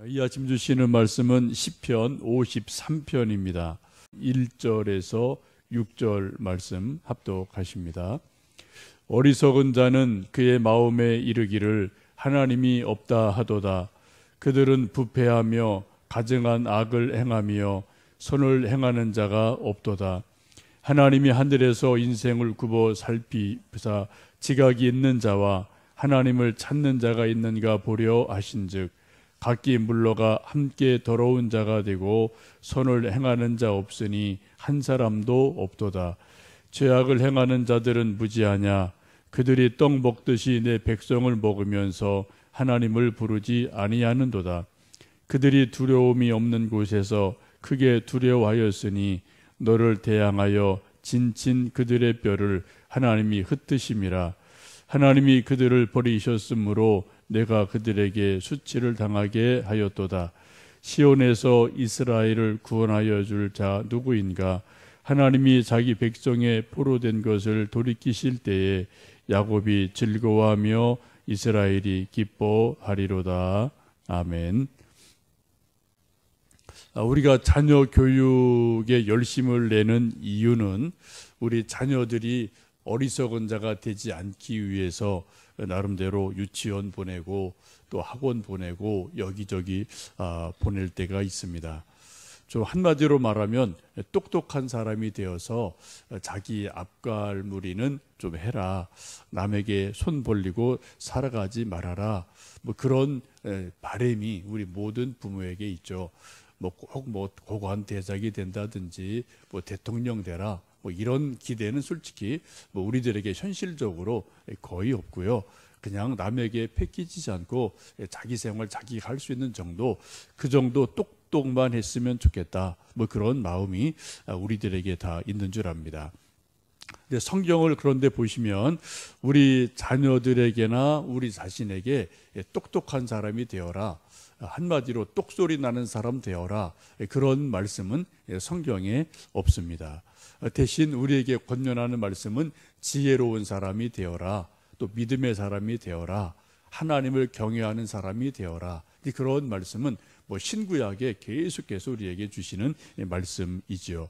이 아침 주시는 말씀은 시편 53편입니다. 1절에서 6절 말씀 합독하십니다. 어리석은 자는 그의 마음에 이르기를 하나님이 없다 하도다. 그들은 부패하며 가증한 악을 행하며 선을 행하는 자가 없도다. 하나님이 하늘에서 인생을 굽어 살피사 지각이 있는 자와 하나님을 찾는 자가 있는가 보려 하신즉 각기 물러가 함께 더러운 자가 되고 선을 행하는 자 없으니 한 사람도 없도다. 죄악을 행하는 자들은 무지하냐. 그들이 떡 먹듯이 내 백성을 먹으면서 하나님을 부르지 아니하는도다. 그들이 두려움이 없는 곳에서 크게 두려워하였으니 너를 대항하여 진친 그들의 뼈를 하나님이 흩으심이라. 하나님이 그들을 버리셨으므로 내가 그들에게 수치를 당하게 하였도다. 시온에서 이스라엘을 구원하여 줄 자 누구인가? 하나님이 자기 백성의 포로된 것을 돌이키실 때에 야곱이 즐거워하며 이스라엘이 기뻐하리로다. 아멘. 우리가 자녀 교육에 열심을 내는 이유는 우리 자녀들이 어리석은 자가 되지 않기 위해서 나름대로 유치원 보내고 또 학원 보내고 여기저기 보낼 때가 있습니다. 좀 한마디로 말하면 똑똑한 사람이 되어서 자기 앞갈무리는 좀 해라. 남에게 손 벌리고 살아가지 말아라. 뭐 그런 바람이 우리 모든 부모에게 있죠. 꼭 고관 대작이 된다든지 뭐 대통령 되라. 뭐 이런 기대는 솔직히 뭐 우리들에게 현실적으로 거의 없고요. 그냥 남에게 패기지지 않고 자기 생활 자기가 할 수 있는 정도, 그 정도 똑똑만 했으면 좋겠다. 뭐 그런 마음이 우리들에게 다 있는 줄 압니다. 근데 성경을 그런데 보시면 우리 자녀들에게나 우리 자신에게 똑똑한 사람이 되어라. 한마디로 똑소리 나는 사람 되어라. 그런 말씀은 성경에 없습니다. 대신 우리에게 권면하는 말씀은 지혜로운 사람이 되어라. 또 믿음의 사람이 되어라. 하나님을 경외하는 사람이 되어라. 그런 말씀은 뭐 신구약에 계속해서 우리에게 주시는 말씀이지요.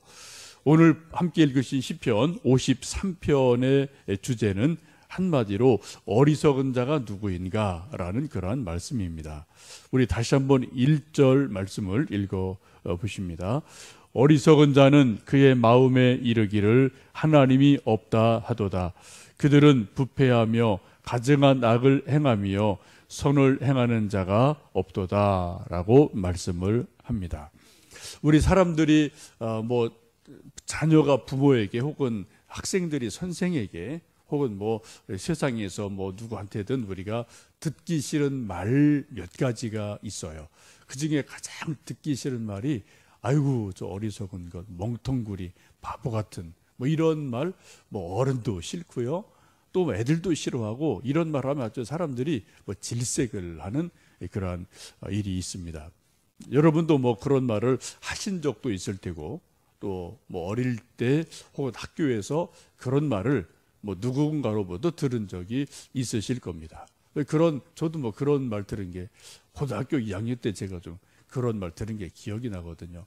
오늘 함께 읽으신 시편 53편의 주제는 한마디로 어리석은 자가 누구인가 라는 그러한 말씀입니다. 우리 다시 한번 1절 말씀을 읽어 보십니다. 어리석은 자는 그의 마음에 이르기를 하나님이 없다 하도다. 그들은 부패하며 가증한 악을 행하며 선을 행하는 자가 없도다 라고 말씀을 합니다. 우리 사람들이 뭐 자녀가 부모에게 혹은 학생들이 선생에게 혹은 뭐 세상에서 뭐 누구한테든 우리가 듣기 싫은 말 몇 가지가 있어요. 그 중에 가장 듣기 싫은 말이 아이고 저 어리석은 것, 멍텅구리, 바보 같은 뭐 이런 말, 뭐 어른도 싫고요. 또 애들도 싫어하고 이런 말 하면 아주 사람들이 뭐 질색을 하는 그러한 일이 있습니다. 여러분도 뭐 그런 말을 하신 적도 있을 테고 또 뭐 어릴 때 혹은 학교에서 그런 말을 뭐 누군가로부터 들은 적이 있으실 겁니다. 저도 뭐 그런 말 들은 게 고등학교 2학년 때 제가 좀 그런 말 들은 게 기억이 나거든요.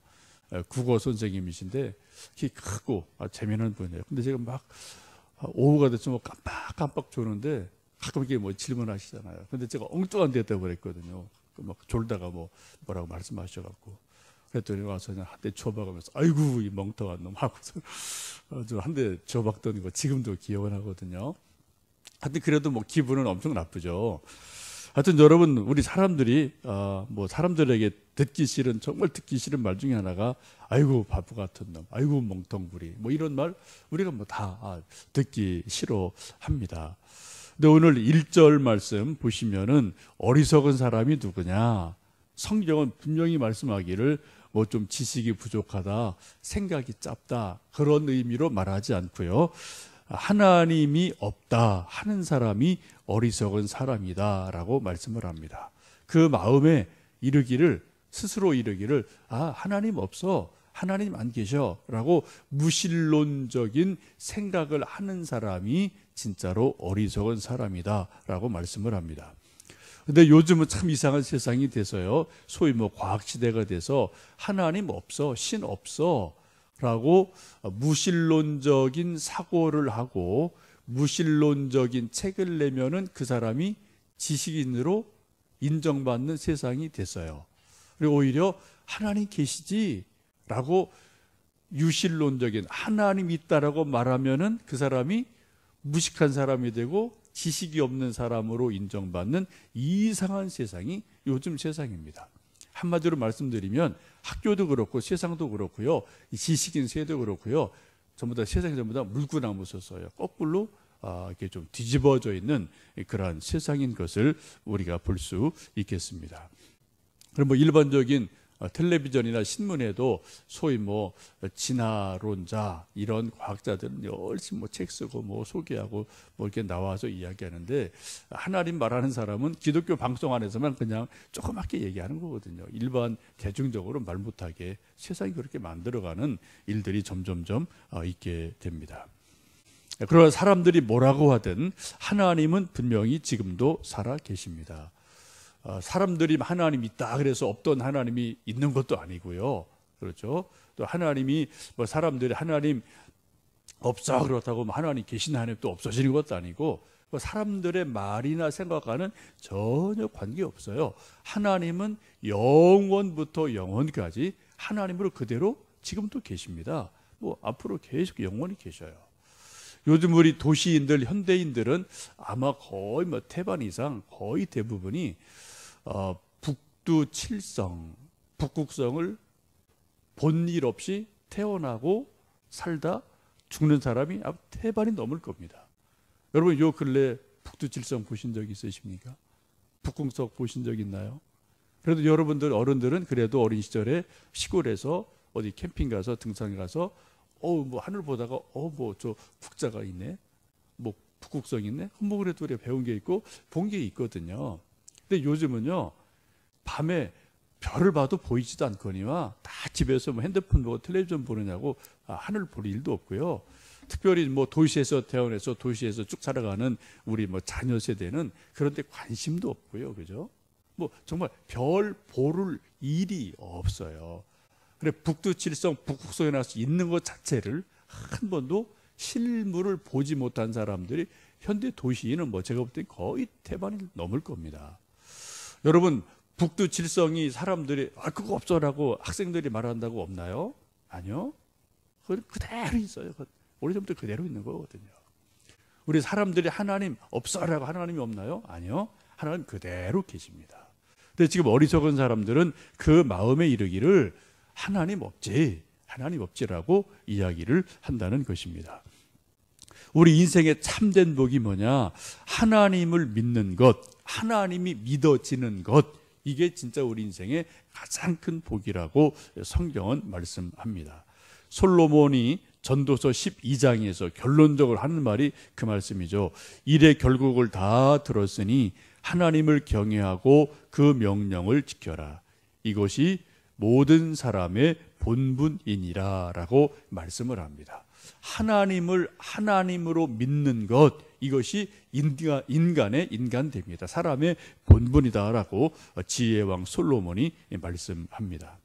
국어 선생님이신데 키 크고 재미난 분이에요. 근데 제가 막 오후가 됐으면 깜빡깜빡 조는데 가끔 이렇게 뭐 질문하시잖아요. 근데 제가 엉뚱한 대답을 그랬거든요. 막 졸다가 뭐라고 말씀하셔갖고 그랬더니 와서 그냥 한 대 줘박으면서 아이고 이 멍텅한 놈 하고서 한 대 줘박던 거 지금도 기억은 하거든요. 하여튼 그래도 뭐 기분은 엄청 나쁘죠. 하여튼 여러분 우리 사람들이 뭐 사람들에게 정말 듣기 싫은 말 중에 하나가 아이고 바보 같은 놈, 아이고 멍텅구리 뭐 이런 말 우리가 뭐 다 듣기 싫어합니다. 근데 오늘 1절 말씀 보시면은 어리석은 사람이 누구냐? 성경은 분명히 말씀하기를 뭐 좀 지식이 부족하다, 생각이 짧다 그런 의미로 말하지 않고요. 하나님이 없다 하는 사람이 어리석은 사람이다 라고 말씀을 합니다. 그 마음에 스스로 이르기를 하나님 없어, 하나님 안 계셔 라고 무신론적인 생각을 하는 사람이 진짜로 어리석은 사람이다 라고 말씀을 합니다. 근데 요즘은 참 이상한 세상이 돼서요. 소위 뭐 과학시대가 돼서 하나님 없어, 신 없어 라고 무신론적인 사고를 하고 무신론적인 책을 내면은 그 사람이 지식인으로 인정받는 세상이 됐어요. 그리고 오히려 하나님 계시지 라고 유신론적인 하나님 있다라고 말하면은 그 사람이 무식한 사람이 되고 지식이 없는 사람으로 인정받는 이상한 세상이 요즘 세상입니다. 한마디로 말씀드리면 학교도 그렇고 세상도 그렇고요. 지식인 세도 그렇고요. 전부 다 세상이 전부 다 물구나무 서서요. 거꾸로 이렇게 좀 뒤집어져 있는 그러한 세상인 것을 우리가 볼 수 있겠습니다. 그럼 뭐 일반적인 텔레비전이나 신문에도 소위 뭐 진화론자 이런 과학자들은 열심히 뭐 책 쓰고 뭐 소개하고 뭐 이렇게 나와서 이야기하는데 하나님 말하는 사람은 기독교 방송 안에서만 그냥 조그맣게 얘기하는 거거든요. 일반 대중적으로 말 못하게 세상이 그렇게 만들어가는 일들이 점점점 있게 됩니다. 그러나 사람들이 뭐라고 하든 하나님은 분명히 지금도 살아 계십니다. 사람들이 하나님 있다 그래서 없던 하나님이 있는 것도 아니고요. 그렇죠? 또 하나님이 뭐 사람들이 하나님 없어 그렇다고 하나님 계신 하나님 또 없어지는 것도 아니고 사람들의 말이나 생각과는 전혀 관계없어요. 하나님은 영원부터 영원까지 하나님으로 그대로 지금도 계십니다. 뭐 앞으로 계속 영원히 계셔요. 요즘 우리 도시인들, 현대인들은 아마 거의 뭐 태반 이상 거의 대부분이 북두칠성, 북극성을 본 일 없이 태어나고 살다 죽는 사람이 아마 태반이 넘을 겁니다. 여러분 요 근래 북두칠성 보신 적 있으십니까? 북극성 보신 적 있나요? 그래도 여러분들 어른들은 그래도 어린 시절에 시골에서 어디 캠핑 가서 등산 가서 뭐 하늘 보다가 뭐 저 국자가 있네, 뭐 북극성 있네, 뭐 그래도 우리가 배운 게 있고 본 게 있거든요. 근데 요즘은요 밤에 별을 봐도 보이지도 않거니와 다 집에서 뭐 핸드폰 보고 텔레비전 보느냐고 하늘 볼 일도 없고요. 특별히 뭐 도시에서 태어나서 도시에서 쭉 살아가는 우리 뭐 자녀 세대는 그런 데 관심도 없고요. 그죠? 뭐 정말 별 보를 일이 없어요. 그래 북두칠성 북극성에 나서 있는 것 자체를 한 번도 실물을 보지 못한 사람들이 현대 도시인은 뭐 제가 볼 때 거의 태반이 넘을 겁니다. 여러분 북두칠성이 사람들이 그거 없어라고 학생들이 말한다고 없나요? 아니요. 그건 그대로 있어요. 오래전부터 그대로 있는 거거든요. 우리 사람들이 하나님 없어라고 하나님이 없나요? 아니요. 하나님 그대로 계십니다. 근데 지금 어리석은 사람들은 그 마음에 이르기를 하나님 없지라고 이야기를 한다는 것입니다. 우리 인생의 참된 복이 뭐냐? 하나님을 믿는 것, 하나님이 믿어지는 것, 이게 진짜 우리 인생의 가장 큰 복이라고 성경은 말씀합니다. 솔로몬이 전도서 12장에서 결론적으로 하는 말이 그 말씀이죠. 일의 결국을 다 들었으니 하나님을 경외하고 그 명령을 지켜라. 이것이 모든 사람의 본분이니라 라고 말씀을 합니다. 하나님을 하나님으로 믿는 것, 이것이 인간의 인간됩니다. 사람의 본분이다라고 지혜왕 솔로몬이 말씀합니다.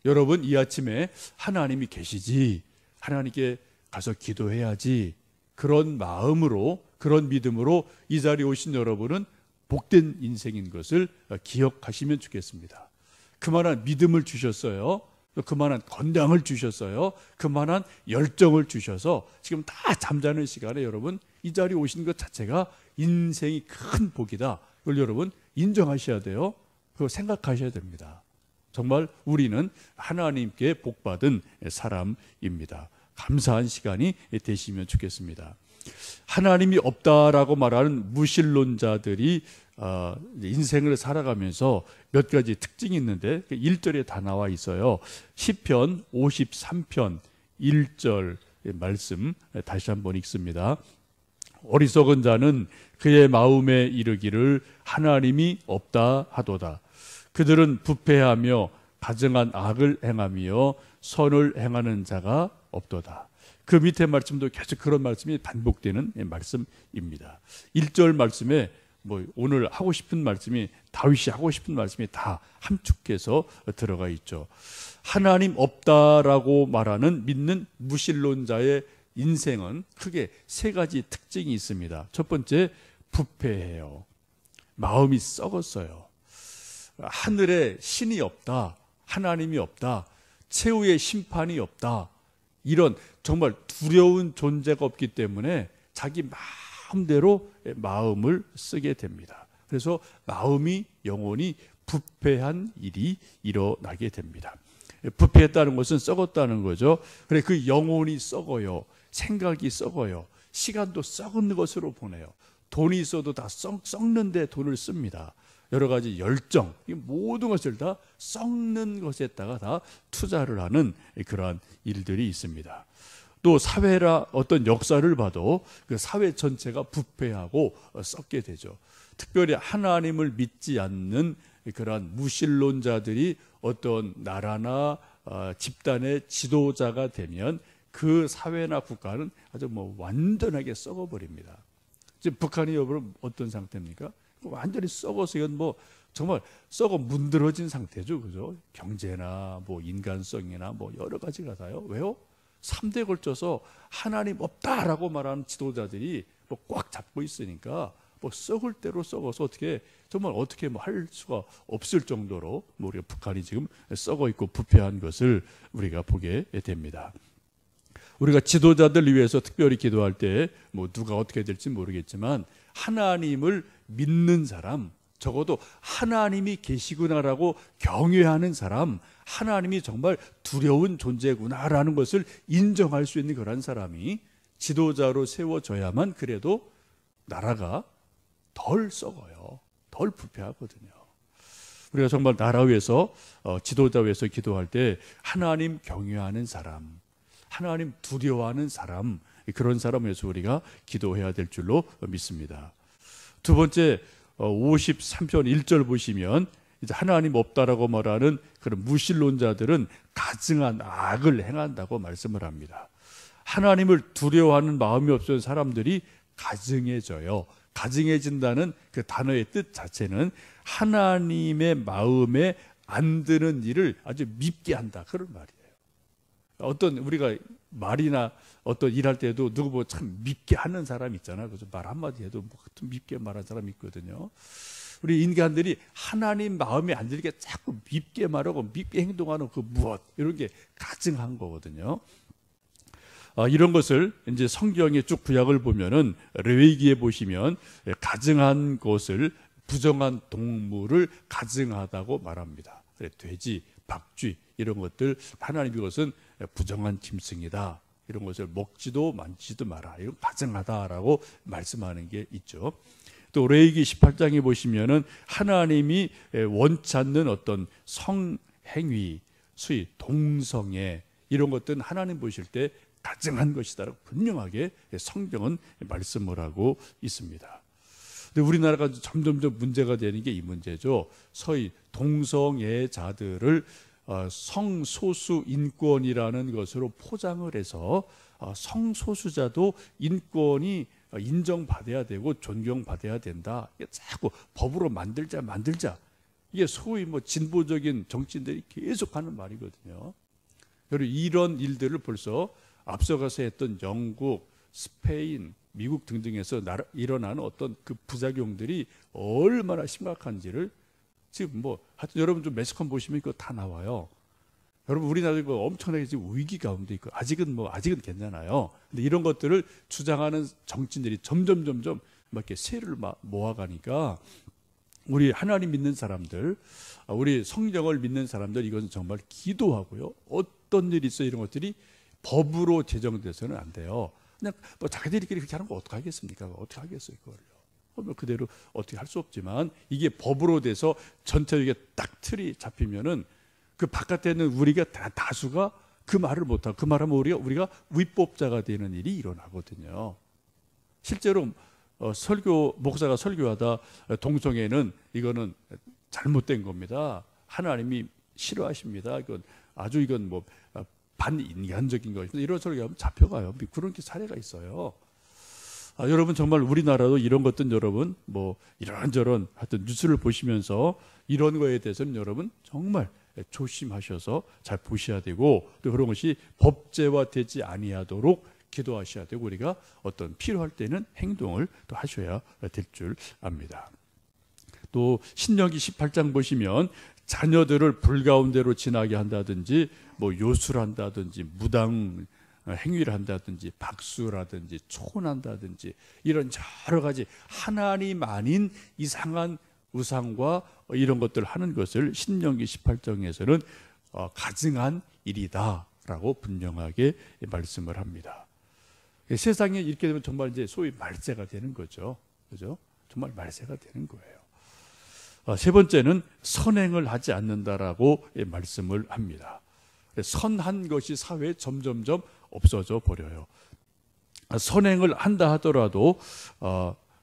여러분 이 아침에 하나님이 계시지, 하나님께 가서 기도해야지, 그런 마음으로 그런 믿음으로 이 자리에 오신 여러분은 복된 인생인 것을 기억하시면 좋겠습니다. 그만한 믿음을 주셨어요. 그만한 건강을 주셨어요. 그만한 열정을 주셔서 지금 다 잠자는 시간에 여러분 이 자리에 오신 것 자체가 인생이 큰 복이다. 그걸 여러분 인정하셔야 돼요. 그거 생각하셔야 됩니다. 정말 우리는 하나님께 복받은 사람입니다. 감사한 시간이 되시면 좋겠습니다. 하나님이 없다라고 말하는 무신론자들이 인생을 살아가면서 몇 가지 특징이 있는데 1절에 다 나와 있어요. 시편 53편 1절 말씀 다시 한번 읽습니다. 어리석은 자는 그의 마음에 이르기를 하나님이 없다 하도다. 그들은 부패하며 가증한 악을 행하며 선을 행하는 자가 없도다. 그 밑에 말씀도 계속 그런 말씀이 반복되는 말씀입니다. 1절 말씀에 뭐 오늘 하고 싶은 말씀이, 다윗이 하고 싶은 말씀이 다 함축해서 들어가 있죠. 하나님 없다라고 말하는 믿는 무신론자의 인생은 크게 세 가지 특징이 있습니다. 첫 번째, 부패해요. 마음이 썩었어요. 하늘에 신이 없다, 하나님이 없다, 최후의 심판이 없다, 이런 정말 두려운 존재가 없기 때문에 자기 마음대로 마음을 쓰게 됩니다. 그래서 마음이 영원히 부패한 일이 일어나게 됩니다. 부패했다는 것은 썩었다는 거죠. 그래, 그 영혼이 썩어요. 생각이 썩어요. 시간도 썩은 것으로 보내요. 돈이 있어도 다 썩는데 돈을 씁니다. 여러 가지 열정, 모든 것을 다 썩는 것에다가 다 투자를 하는 그러한 일들이 있습니다. 또 사회나 어떤 역사를 봐도 그 사회 전체가 부패하고 썩게 되죠. 특별히 하나님을 믿지 않는 그러한 무신론자들이 어떤 나라나 집단의 지도자가 되면 그 사회나 국가는 아주 뭐 완전하게 썩어버립니다. 지금 북한이 여러분 어떤 상태입니까? 완전히 썩어서 이건 뭐 정말 썩어 문드러진 상태죠, 그죠? 경제나 뭐 인간성이나 뭐 여러 가지가 다요. 왜요? 3대에 걸쳐서 하나님 없다라고 말하는 지도자들이 뭐 꽉 잡고 있으니까 뭐 썩을 대로 썩어서 정말 어떻게 뭐 할 수가 없을 정도로 뭐 우리가 북한이 지금 썩어 있고 부패한 것을 우리가 보게 됩니다. 우리가 지도자들 위해서 특별히 기도할 때 뭐 누가 어떻게 될지 모르겠지만 하나님을 믿는 사람, 적어도 하나님이 계시구나라고 경외하는 사람, 하나님이 정말 두려운 존재구나라는 것을 인정할 수 있는 그런 사람이 지도자로 세워져야만 그래도 나라가 덜 썩어요. 덜 부패하거든요. 우리가 정말 나라 위해서 지도자 위해서 기도할 때 하나님 경외하는 사람, 하나님 두려워하는 사람, 그런 사람 위해서 우리가 기도해야 될 줄로 믿습니다. 두 번째, 53편 1절 보시면 이제 하나님 없다라고 말하는 그런 무신론자들은 가증한 악을 행한다고 말씀을 합니다. 하나님을 두려워하는 마음이 없는 사람들이 가증해져요. 가증해진다는 그 단어의 뜻 자체는 하나님의 마음에 안 드는 일을 아주 밉게 한다, 그런 말이에요. 어떤 우리가 말이나 어떤 일할 때도 누구 보고 참 밉게 하는 사람 있잖아요. 그래서 말 한마디 해도 뭐 밉게 말하는 사람이 있거든요. 우리 인간들이 하나님 마음에 안 들게 자꾸 밉게 말하고 밉게 행동하는 그 무엇, 이런 게 가증한 거거든요. 이런 것을 이제 성경의 쭉 구약을 보면은 레위기에 보시면 가증한 것을, 부정한 동물을 가증하다고 말합니다. 그래, 돼지, 박쥐 이런 것들 하나님 이것은 부정한 짐승이다. 이런 것을 먹지도 만지도 마라. 이건 가증하다라고 말씀하는 게 있죠. 또 레위기 18장에 보시면은 하나님이 원치 않는 어떤 성행위, 소위 동성애 이런 것들은 하나님 보실 때 가증한 것이다라고 분명하게 성경은 말씀을 하고 있습니다. 근데 우리나라가 점점점 문제가 되는 게 이 문제죠. 소위 동성애자들을 성소수 인권이라는 것으로 포장을 해서 성소수자도 인권이 인정받아야 되고 존경받아야 된다. 자꾸 법으로 만들자. 이게 소위 뭐 진보적인 정치인들이 계속 하는 말이거든요. 그리고 이런 일들을 벌써 앞서가서 했던 영국, 스페인, 미국 등등에서 일어나는 어떤 그 부작용들이 얼마나 심각한지를 지금 뭐 하여튼 여러분 좀 매스컴 보시면 그거 다 나와요. 여러분 우리나라 이거 엄청나게 지금 위기 가운데 있고 아직은 괜찮아요. 근데 이런 것들을 주장하는 정치인들이 점점 막 이렇게 세를 모아가니까 우리 하나님 믿는 사람들, 우리 성경을 믿는 사람들 이것은 정말 기도하고요. 어떤 일이 있어 이런 것들이 법으로 제정돼서는 안 돼요. 그냥 뭐 자기들끼리 그렇게 하는 거 어떻게 하겠습니까? 어떻게 하겠어요, 그걸요? 그대로 어떻게 할 수 없지만 이게 법으로 돼서 전체적인 딱 틀이 잡히면은 그 바깥에 있는 우리가 다수가 그 말을 못하고 그 말하면 우리가 위법자가 되는 일이 일어나거든요. 실제로 목사가 설교하다 동성애는 이거는 잘못된 겁니다. 하나님이 싫어하십니다. 이건 뭐 반인간적인 것입니다. 이런 설교하면 잡혀가요. 그런 사례가 있어요. 여러분 정말 우리나라도 이런 것들 여러분 뭐 이런저런 하여튼 뉴스를 보시면서 이런 거에 대해서는 여러분 정말 조심하셔서 잘 보셔야 되고 또 그런 것이 법제화되지 아니하도록 기도하셔야 되고 우리가 어떤 필요할 때는 행동을 또 하셔야 될 줄 압니다. 또 신명기 18장 보시면 자녀들을 불 가운데로 지나게 한다든지 뭐 요술한다든지 무당 행위를 한다든지 박수라든지 초혼한다든지 이런 여러 가지 하나님 아닌 이상한 우상과 이런 것들을 하는 것을 신명기 18장에서는 가증한 일이다라고 분명하게 말씀을 합니다. 세상에 이렇게 되면 정말 이제 소위 말세가 되는 거죠. 그죠? 정말 말세가 되는 거예요. 세 번째는 선행을 하지 않는다라고 말씀을 합니다. 선한 것이 사회에 점점점 없어져 버려요. 선행을 한다 하더라도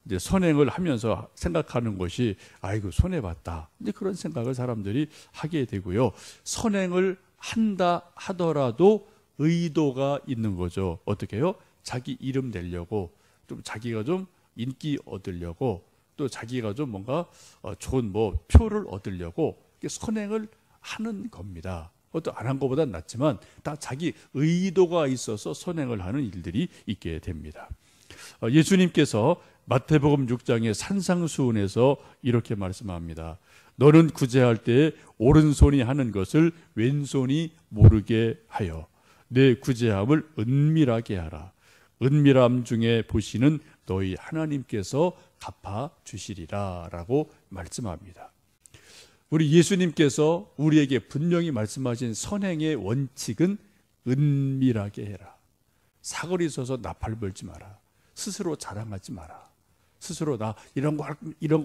이제 선행을 하면서 생각하는 것이 아이고 손해봤다. 이제 그런 생각을 사람들이 하게 되고요. 선행을 한다 하더라도 의도가 있는 거죠. 어떻게 해요? 자기 이름 내려고 좀 자기가 좀 인기 얻으려고 또 자기가 좀 뭔가 좋은 뭐 표를 얻으려고 선행을 하는 겁니다. 그것도 안 한 것보다 낫지만 다 자기 의도가 있어서 선행을 하는 일들이 있게 됩니다. 예수님께서 마태복음 6장의 산상수훈에서 이렇게 말씀합니다. 너는 구제할 때 오른손이 하는 것을 왼손이 모르게 하여 내 구제함을 은밀하게 하라. 은밀함 중에 보시는 너희 하나님께서 갚아주시리라 라고 말씀합니다. 우리 예수님께서 우리에게 분명히 말씀하신 선행의 원칙은 은밀하게 해라. 사거리 서서 나팔 불지 마라. 스스로 자랑하지 마라. 스스로 나 이런 거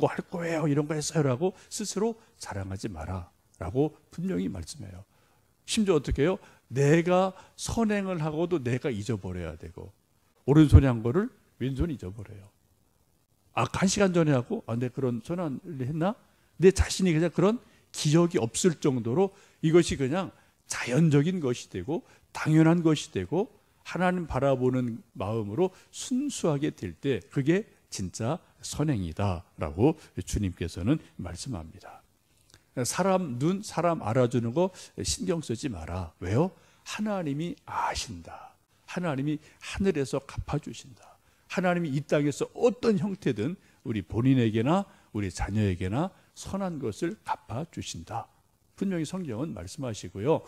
할 거예요. 이런 거 했어요라고 스스로 자랑하지 마라. 라고 분명히 말씀해요. 심지어 어떻게 해요? 내가 선행을 하고도 내가 잊어버려야 되고 오른손이 한 거를 왼손이 잊어버려요. 아까 1시간 전에 하고 내가 그런 선언을 했나? 내 자신이 그냥 그런 기억이 없을 정도로 이것이 그냥 자연적인 것이 되고 당연한 것이 되고 하나님 바라보는 마음으로 순수하게 될 때 그게 진짜 선행이다라고 주님께서는 말씀합니다. 사람 눈, 사람 알아주는 거 신경 쓰지 마라. 왜요? 하나님이 아신다. 하나님이 하늘에서 갚아주신다. 하나님이 이 땅에서 어떤 형태든 우리 본인에게나 우리 자녀에게나 선한 것을 갚아주신다. 분명히 성경은 말씀하시고요.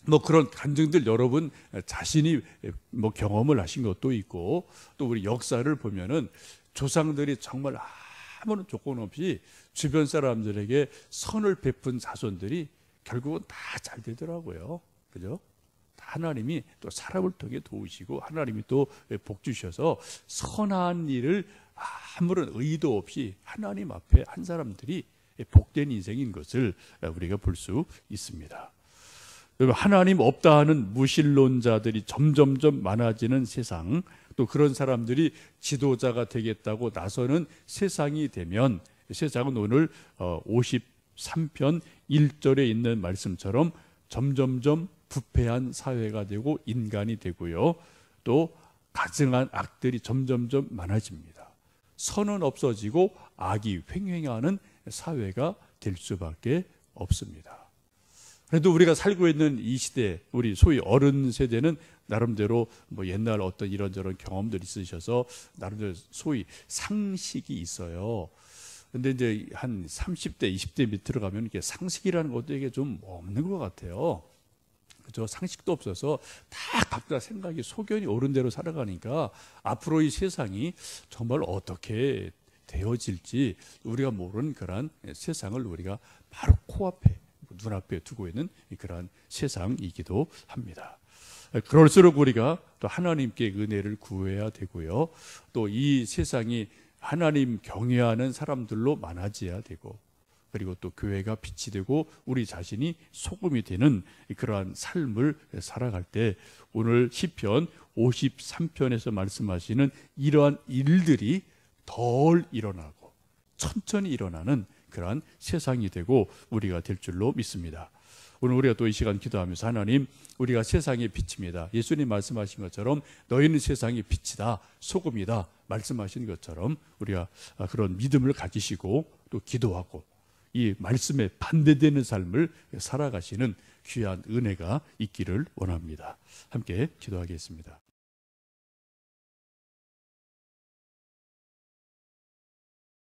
뭐 그런 간증들 여러분 자신이 뭐 경험을 하신 것도 있고 또 우리 역사를 보면은 조상들이 정말 아무런 조건 없이 주변 사람들에게 선을 베푼 자손들이 결국은 다 잘 되더라고요. 그죠? 하나님이 또 사람을 통해 도우시고 하나님이 또 복 주셔서 선한 일을 아무런 의도 없이 하나님 앞에 한 사람들이 복된 인생인 것을 우리가 볼 수 있습니다. 하나님 없다 하는 무신론자들이 점점점 많아지는 세상, 또 그런 사람들이 지도자가 되겠다고 나서는 세상이 되면 세상은 오늘 53편 1절에 있는 말씀처럼 점점점 부패한 사회가 되고 인간이 되고요. 또 가증한 악들이 점점점 많아집니다. 선은 없어지고 악이 횡행하는 사회가 될 수밖에 없습니다. 그래도 우리가 살고 있는 이 시대, 우리 소위 어른 세대는 나름대로 뭐 옛날 어떤 이런저런 경험들이 있으셔서 나름대로 소위 상식이 있어요. 근데 이제 한 30대, 20대 밑으로 가면 이게 상식이라는 것도 이게 좀 없는 것 같아요. 그죠? 상식도 없어서 다 각자 생각이 소견이 옳은 대로 살아가니까 앞으로 이 세상이 정말 어떻게 되어질지 우리가 모르는 그런 세상을 우리가 바로 코앞에 눈앞에 두고 있는 그러한 세상이기도 합니다. 그럴수록 우리가 또 하나님께 은혜를 구해야 되고요. 또 이 세상이 하나님 경외하는 사람들로 많아져야 되고 그리고 또 교회가 빛이 되고 우리 자신이 소금이 되는 그러한 삶을 살아갈 때 오늘 시편 53편에서 말씀하시는 이러한 일들이 덜 일어나고 천천히 일어나는 그러한 세상이 되고 우리가 될 줄로 믿습니다. 오늘 우리가 또 이 시간 기도하면서 하나님, 우리가 세상의 빛입니다. 예수님 말씀하신 것처럼 너희는 세상의 빛이다, 소금이다 말씀하신 것처럼 우리가 그런 믿음을 가지시고 또 기도하고 이 말씀에 반대되는 삶을 살아가시는 귀한 은혜가 있기를 원합니다. 함께 기도하겠습니다.